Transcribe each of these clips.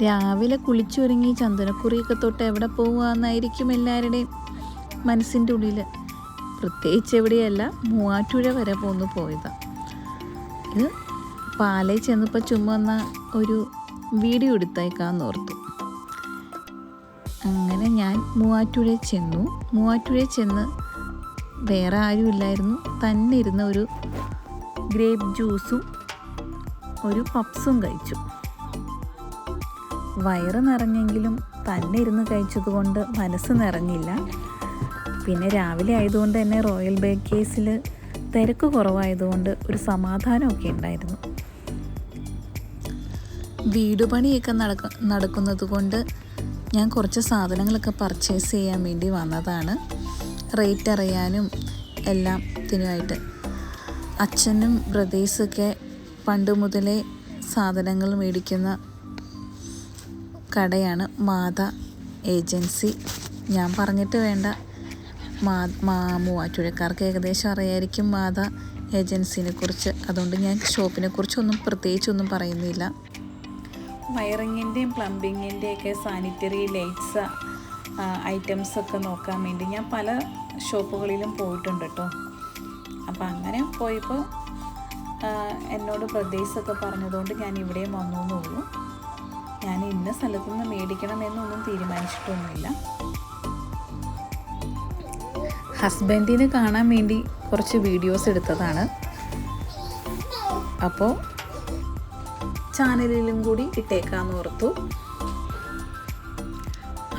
രാവിലെ കുളിച്ചൊരുങ്ങി ചന്ദനക്കുറിയൊക്കെ തൊട്ട് എവിടെ പോവുകയെന്നായിരിക്കും എല്ലാവരുടെയും മനസ്സിൻ്റെ ഉള്ളിൽ. പ്രത്യേകിച്ച് എവിടെയല്ല, മൂവാറ്റുപുഴ വരെ പോയതാണ്. ഇത് പാലയിൽ ചെന്നപ്പോൾ ചുമന്ന ഒരു വീഡിയോ എടുത്തേക്കാന്ന് ഓർത്തു. അങ്ങനെ ഞാൻ മൂവാറ്റുപുഴയിൽ ചെന്ന് വേറെ ആരും ഇല്ലായിരുന്നു. തന്നെ ഇരുന്ന ഒരു ഗ്രേപ്പ് ജ്യൂസും ഒരു പപ്സും കഴിച്ചു. വയറ് നിറഞ്ഞെങ്കിലും തന്നെ ഇരുന്ന് കഴിച്ചതുകൊണ്ട് മനസ്സ് നിറഞ്ഞില്ല. പിന്നെ രാവിലെ ആയതുകൊണ്ട് തന്നെ റോയൽ ബേക്കേഴ്സിൽ തിരക്ക് കുറവായതുകൊണ്ട് ഒരു സമാധാനമൊക്കെ ഉണ്ടായിരുന്നു. വീട് പണിയൊക്കെ നടക്കുന്നത് കൊണ്ട് ഞാൻ കുറച്ച് സാധനങ്ങളൊക്കെ പർച്ചേസ് ചെയ്യാൻ വേണ്ടി വന്നതാണ്. റേറ്റ് അറിയാനും എല്ലാത്തിനുമായിട്ട്. അച്ഛനും ബ്രദേഴ്സൊക്കെ പണ്ട് മുതലേ സാധനങ്ങൾ മേടിക്കുന്ന കടയാണ് മാത ഏജൻസി. ഞാൻ പറഞ്ഞിട്ട് വേണ്ട, മൂവാറ്റുപുഴക്കാർക്ക് ഏകദേശം അറിയായിരിക്കും മാത ഏജൻസിനെ കുറിച്ച്. അതുകൊണ്ട് ഞാൻ ഷോപ്പിനെ കുറിച്ചൊന്നും പ്രത്യേകിച്ചൊന്നും പറയുന്നില്ല. വയറിങ്ങിൻ്റെയും പ്ലംബിങ്ങിൻ്റെയൊക്കെ സാനിറ്ററി ലൈറ്റ്സ് ഐറ്റംസൊക്കെ നോക്കാൻ വേണ്ടി ഞാൻ പല ഷോപ്പുകളിലും പോയിട്ടുണ്ട് കേട്ടോ. അപ്പോൾ അങ്ങനെ പോയപ്പോൾ എന്നോട് ബ്രദേഴ്സൊക്കെ പറഞ്ഞതുകൊണ്ട് ഞാൻ ഇവിടെയും വന്നു എന്നുള്ളൂ. ഞാൻ ഇന്ന സ്ഥലത്തു നിന്ന് മേടിക്കണമെന്നൊന്നും തീരുമാനിച്ചിട്ടൊന്നുമില്ല. ഹസ്ബൻഡിന് കാണാൻ വേണ്ടി കുറച്ച് വീഡിയോസ് എടുത്തതാണ്. അപ്പോൾ ചാനലിലും കൂടി ഇട്ടേക്കാമെന്ന് ഓർത്തു.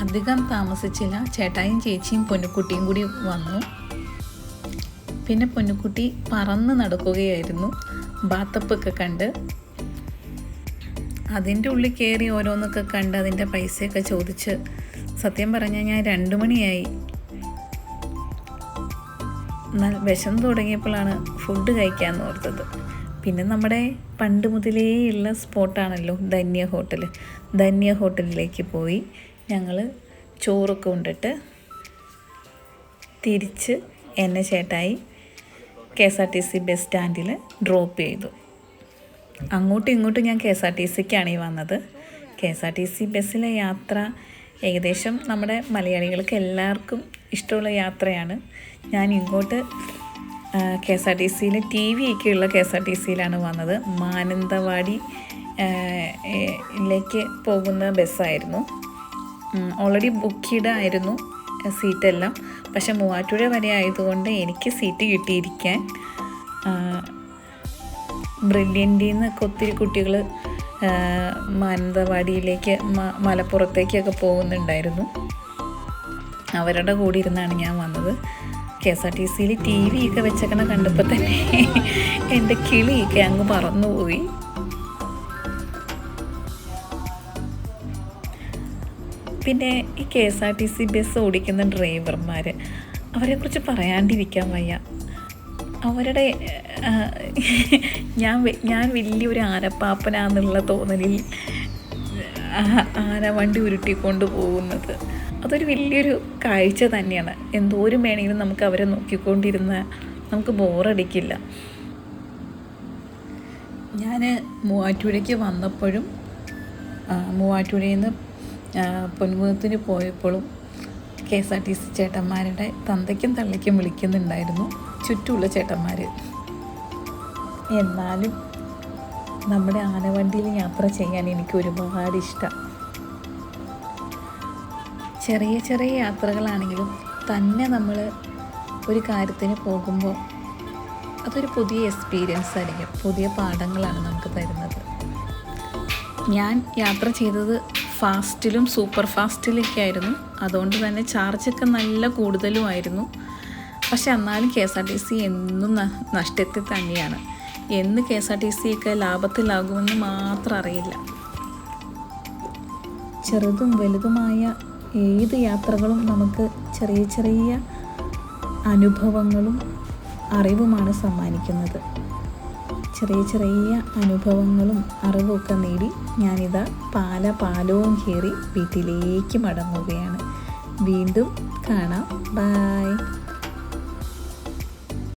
അധികം താമസിച്ചില്ല. ചേട്ടായും ചേച്ചിയും പൊന്നുക്കുട്ടിയും കൂടി വന്നു. പിന്നെ പൊന്നുക്കുട്ടി പറന്ന് നടക്കുകയായിരുന്നു. ബാത്തപ്പൊക്കെ കണ്ട് അതിൻ്റെ ഉള്ളിൽ കയറി ഓരോന്നൊക്കെ കണ്ട് അതിൻ്റെ പൈസയൊക്കെ ചോദിച്ച്, സത്യം പറഞ്ഞാൽ ഞാൻ 2 മണിയായി. വിശന്ന് തുടങ്ങിയപ്പോഴാണ് ഫുഡ് കഴിക്കാമെന്ന് ഓർത്തത്. പിന്നെ നമ്മുടെ പണ്ട് മുതലേ ഉള്ള സ്പോട്ടാണല്ലോ ധന്യ ഹോട്ടലിലേക്ക് പോയി ഞങ്ങൾ ചോറൊക്കെ ഉണ്ടിട്ട് തിരിച്ച് എന്നെ ചേട്ടായി KSRTC ബസ് സ്റ്റാൻഡിൽ ഡ്രോപ്പ് ചെയ്തു. അങ്ങോട്ടും ഇങ്ങോട്ടും ഞാൻ KSRTCക്കാണ് വന്നത്. KSRTC ബസ്സിലെ യാത്ര ഏകദേശം നമ്മുടെ മലയാളികൾക്ക് എല്ലാവർക്കും ഇഷ്ടമുള്ള യാത്രയാണ്. ഞാൻ ഇങ്ങോട്ട് KSRTCയിൽ TV ഒക്കെ ഉള്ള KSRTCയിലാണ് വന്നത്. മാനന്തവാടിയിലേക്ക് പോകുന്ന ബസ്സായിരുന്നു. ഓൾറെഡി ബുക്ക് ആയിരുന്നു സീറ്റെല്ലാം. പക്ഷെ മൂവാറ്റുപുഴ വരെ ആയതുകൊണ്ട് എനിക്ക് സീറ്റ് കിട്ടിയിരിക്കാൻ. ബ്രില്യൻറ്റിൽ നിന്നൊക്കെ ഒത്തിരി കുട്ടികൾ മാനന്തവാടിയിലേക്ക് മലപ്പുറത്തേക്കൊക്കെ പോകുന്നുണ്ടായിരുന്നു. അവരുടെ കൂടെ ഇരുന്നാണ് ഞാൻ വന്നത്. KSRTCയിൽ TV ഒക്കെ വെച്ചേക്കണ കണ്ടപ്പോൾ തന്നെ എൻ്റെ കിളിയൊക്കെ അങ്ങ് പറന്നുപോയി. പിന്നെ ഈ KSRTC ബസ് ഓടിക്കുന്ന ഡ്രൈവർമാർ, അവരെക്കുറിച്ച് പറയാണ്ടിരിക്കാൻ വയ്യ. അവരുടെ ഞാൻ വലിയൊരു ആനപ്പാപ്പനാന്നുള്ള തോന്നലിൽ ആന വണ്ടി ഉരുട്ടിക്കൊണ്ട് പോകുന്നത് അതൊരു വലിയൊരു കാഴ്ച തന്നെയാണ്. എന്തോരം വേണമെങ്കിലും നമുക്ക് അവരെ നോക്കിക്കൊണ്ടിരുന്ന നമുക്ക് ബോറടിക്കില്ല. ഞാൻ മൂവാറ്റുപുഴയ്ക്ക് വന്നപ്പോഴും മൂവാറ്റുപുഴയിൽ നിന്ന് പൊൻകുന്നത്തിന് പോയപ്പോഴും KSRTC ചേട്ടന്മാരുടെ തന്തയ്ക്കും തള്ളയ്ക്കും വിളിക്കുന്നുണ്ടായിരുന്നു ചുറ്റുമുള്ള ചേട്ടന്മാർ. എന്നാലും നമ്മുടെ ആനവണ്ടിയിൽ യാത്ര ചെയ്യാൻ എനിക്ക് ഒരുപാട് ഇഷ്ടം. ചെറിയ ചെറിയ യാത്രകളാണെങ്കിലും തന്നെ നമ്മൾ ഒരു കാര്യത്തിന് പോകുമ്പോൾ അതൊരു പുതിയ എക്സ്പീരിയൻസ് ആയിരിക്കും. പുതിയ പാഠങ്ങളാണ് നമുക്ക് തരുന്നത്. ഞാൻ യാത്ര ചെയ്തത് ഫാസ്റ്റിലും സൂപ്പർ ഫാസ്റ്റിലൊക്കെ ആയിരുന്നു. അതുകൊണ്ട് തന്നെ ചാർജൊക്കെ നല്ല കൂടുതലുമായിരുന്നു. പക്ഷെ എന്നാലും KSRTC എന്നും നഷ്ടത്തിൽ തന്നെയാണ്. എന്ന് KSRTC ഒക്കെ ലാഭത്തിലാകുമെന്ന് മാത്രം അറിയില്ല. ചെറുതും വലുതുമായ ഏത് യാത്രകളും നമുക്ക് ചെറിയ ചെറിയ അനുഭവങ്ങളും അറിവുമാണ് സമ്മാനിക്കുന്നത്. ചെറിയ ചെറിയ അനുഭവങ്ങളും അറിവുമൊക്കെ നേടി ഞാനിതാ പാലവും കയറി വീട്ടിലേക്ക് മടങ്ങുകയാണ്. വീണ്ടും കാണാം. ബൈ.